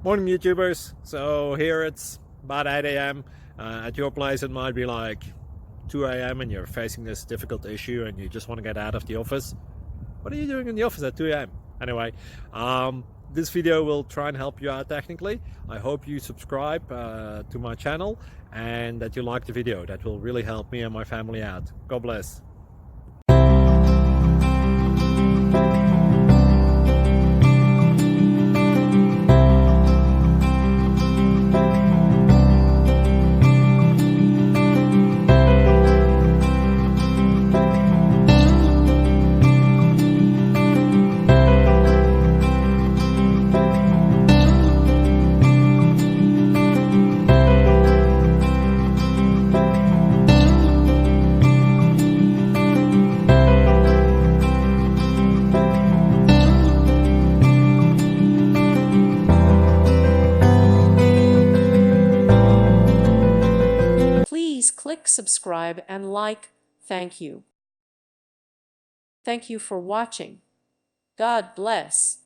Morning YouTubers. So here it's about 8 a.m. At your place it might be like 2 a.m. and you're facing this difficult issue and you just want to get out of the office. What are you doing in the office at 2 a.m.? Anyway, this video will try and help you out technically. I hope you subscribe to my channel and that you like the video. That will really help me and my family out. God bless. Please click subscribe and like. Thank you. Thank you for watching. God bless.